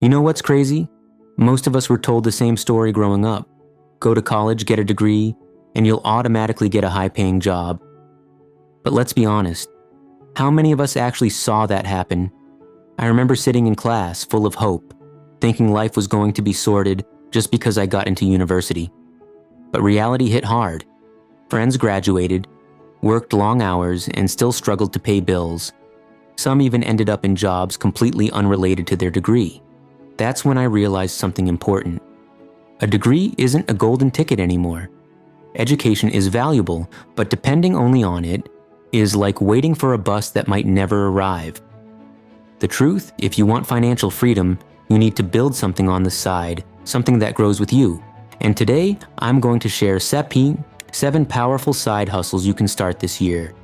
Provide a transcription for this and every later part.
You know what's crazy? Most of us were told the same story growing up. Go to college, get a degree, and you'll automatically get a high-paying job. But let's be honest, how many of us actually saw that happen? I remember sitting in class full of hope, thinking life was going to be sorted just because I got into university. But reality hit hard. Friends graduated, worked long hours, and still struggled to pay bills. Some even ended up in jobs completely unrelated to their degree. That's when I realized something important. A degree isn't a golden ticket anymore. Education is valuable, but depending only on it is like waiting for a bus that might never arrive. The truth, if you want financial freedom, you need to build something on the side, something that grows with you. And today, I'm going to share 7 powerful side hustles you can start this year.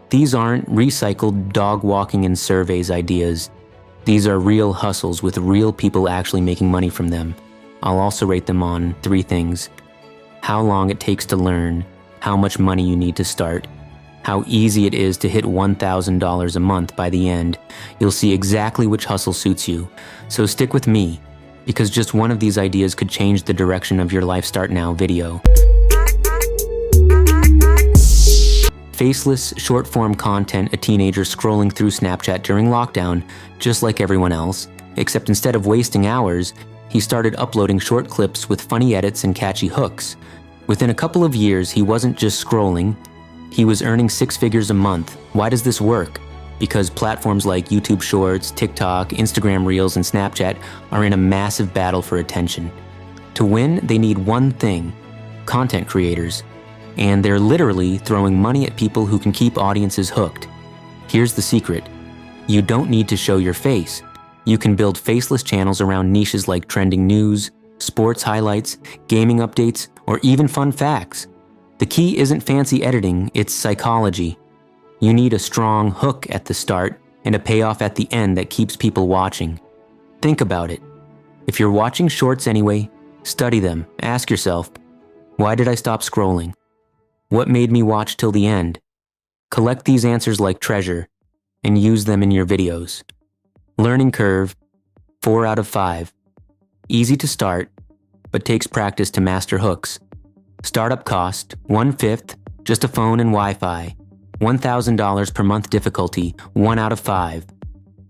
These aren't recycled dog walking and surveys ideas. These are real hustles with real people actually making money from them. I'll also rate them on 3 things: how long it takes to learn, how much money you need to start, how easy it is to hit $1,000 a month by the end. You'll see exactly which hustle suits you. So stick with me, because just one of these ideas could change the direction of your life. Start now video. Faceless, short-form content. A teenager scrolling through Snapchat during lockdown, just like everyone else, except instead of wasting hours, he started uploading short clips with funny edits and catchy hooks. Within a couple of years, he wasn't just scrolling, he was earning 6 figures a month. Why does this work? Because platforms like YouTube Shorts, TikTok, Instagram Reels, and Snapchat are in a massive battle for attention. To win, they need one thing: content creators. And they're literally throwing money at people who can keep audiences hooked. Here's the secret: you don't need to show your face. You can build faceless channels around niches like trending news, sports highlights, gaming updates, or even fun facts. The key isn't fancy editing, it's psychology. You need a strong hook at the start and a payoff at the end that keeps people watching. Think about it. If you're watching shorts anyway, study them. Ask yourself, why did I stop scrolling? What made me watch till the end? Collect these answers like treasure and use them in your videos. Learning curve, 4 out of 5. Easy to start, but takes practice to master hooks. Startup cost, 1/5, just a phone and Wi-Fi. $1,000 per month difficulty, 1 out of 5.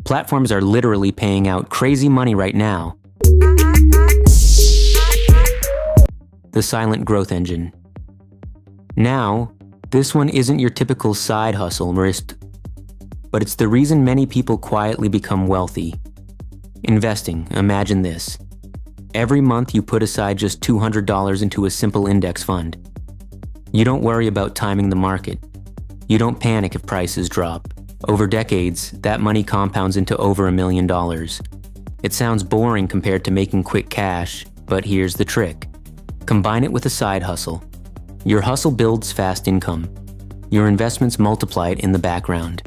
Platforms are literally paying out crazy money right now. The silent growth engine. Now, this one isn't your typical side hustle risk, but it's the reason many people quietly become wealthy. Investing, imagine this. Every month you put aside just $200 into a simple index fund. You don't worry about timing the market. You don't panic if prices drop. Over decades, that money compounds into over $1 million. It sounds boring compared to making quick cash, but here's the trick. Combine it with a side hustle. Your hustle builds fast income. Your investments multiply it in the background.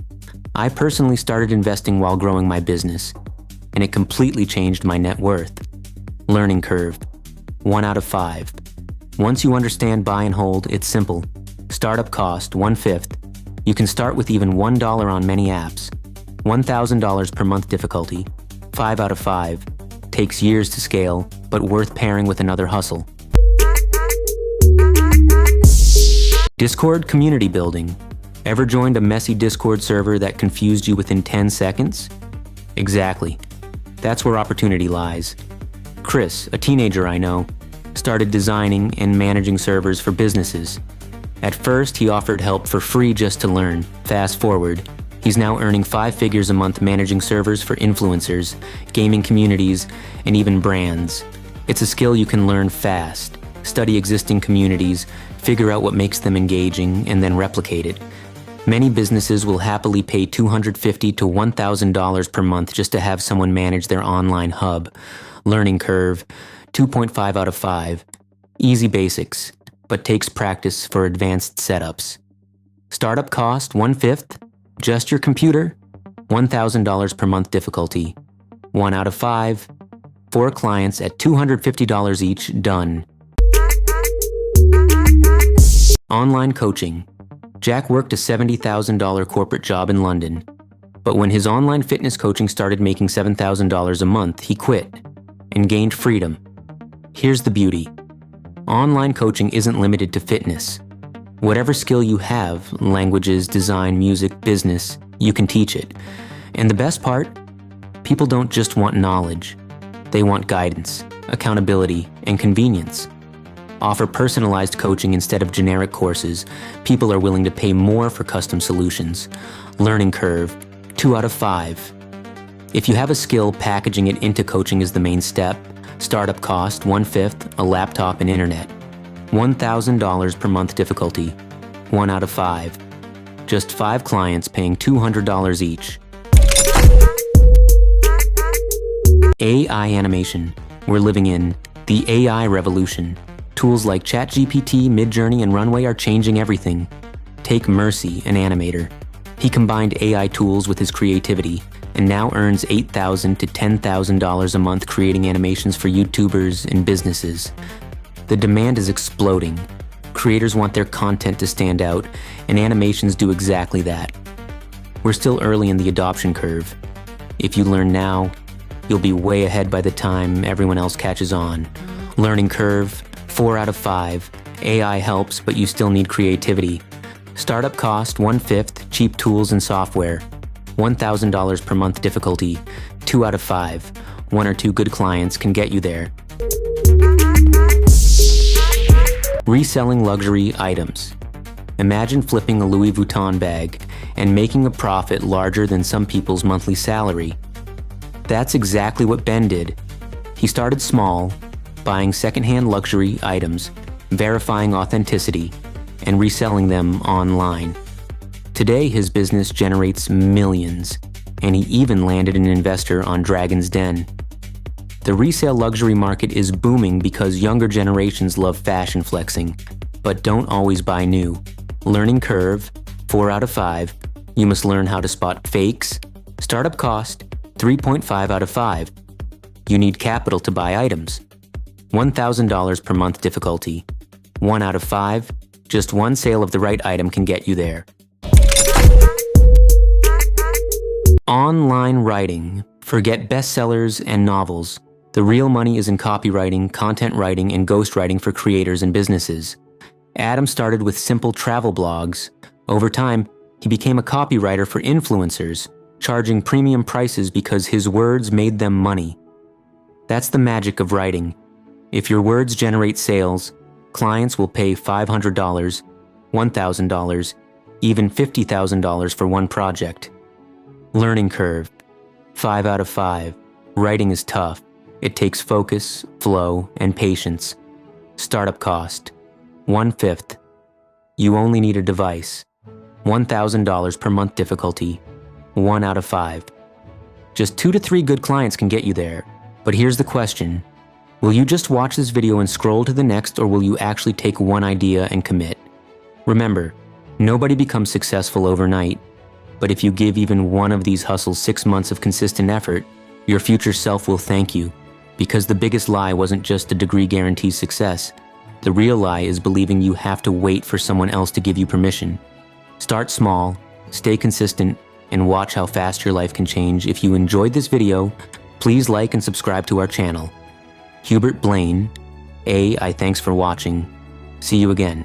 I personally started investing while growing my business, and it completely changed my net worth. Learning curve, 1 out of 5. Once you understand buy and hold, it's simple. Startup cost, 1/5. You can start with even $1 on many apps. $1,000 per month difficulty, 5 out of 5. Takes years to scale, but worth pairing with another hustle. Discord community building. Ever joined a messy Discord server that confused you within 10 seconds? Exactly. That's where opportunity lies. Chris, a teenager I know, started designing and managing servers for businesses. At first, he offered help for free just to learn. Fast forward, he's now earning 5 figures a month managing servers for influencers, gaming communities, and even brands. It's a skill you can learn fast. Study existing communities, figure out what makes them engaging, and then replicate it. Many businesses will happily pay $250 to $1,000 per month just to have someone manage their online hub. Learning curve, 2.5 out of 5. Easy basics, but takes practice for advanced setups. Startup cost, 1/5. Just your computer, $1,000 per month difficulty. 1 out of 5. 4 clients at $250 each, done. Online coaching. Jack worked a $70,000 corporate job in London. But when his online fitness coaching started making $7,000 a month, he quit and gained freedom. Here's the beauty. Online coaching isn't limited to fitness. Whatever skill you have, languages, design, music, business, you can teach it. And the best part? People don't just want knowledge. They want guidance, accountability, and convenience. Offer personalized coaching instead of generic courses. People are willing to pay more for custom solutions. Learning curve, 2 out of 5. If you have a skill, packaging it into coaching is the main step. Startup cost, 1/5, a laptop and internet. $1,000 per month difficulty, 1 out of 5. Just 5 clients paying $200 each. AI animation. We're living in the AI revolution. Tools like ChatGPT, Midjourney, and Runway are changing everything. Take Mercy, an animator. He combined AI tools with his creativity and now earns $8,000 to $10,000 a month creating animations for YouTubers and businesses. The demand is exploding. Creators want their content to stand out, and animations do exactly that. We're still early in the adoption curve. If you learn now, you'll be way ahead by the time everyone else catches on. Learning curve, 4 out of 5. AI helps, but you still need creativity. Startup cost, 1/5, cheap tools and software. $1,000 per month difficulty, 2 out of 5. 1 or 2 good clients can get you there. Reselling luxury items. Imagine flipping a Louis Vuitton bag and making a profit larger than some people's monthly salary. That's exactly what Ben did. He started small, buying secondhand luxury items, verifying authenticity, and reselling them online. Today, his business generates millions, and he even landed an investor on Dragon's Den. The resale luxury market is booming because younger generations love fashion flexing, but don't always buy new. Learning curve, 4 out of 5. You must learn how to spot fakes. Startup cost, 3.5 out of 5. You need capital to buy items. $1,000 per month difficulty, 1 out of 5. Just one sale of the right item can get you there. Online writing. Forget bestsellers and novels. The real money is in copywriting, content writing, and ghostwriting for creators and businesses. Adam started with simple travel blogs. Over time, he became a copywriter for influencers, charging premium prices because his words made them money. That's the magic of writing. If your words generate sales, clients will pay $500, $1,000, even $50,000 for one project. Learning curve, 5 out of 5. Writing is tough. It takes focus, flow, and patience. Startup cost, 1/5. You only need a device. $1,000 per month difficulty, 1 out of 5. Just 2 to 3 good clients can get you there. But here's the question. Will you just watch this video and scroll to the next, or will you actually take one idea and commit? Remember, nobody becomes successful overnight. But if you give even one of these hustles 6 months of consistent effort, your future self will thank you. Because the biggest lie wasn't just a degree guarantees success. The real lie is believing you have to wait for someone else to give you permission. Start small, stay consistent, and watch how fast your life can change. If you enjoyed this video, please like and subscribe to our channel. Hubert, Blaine, I thanks for watching. See you again.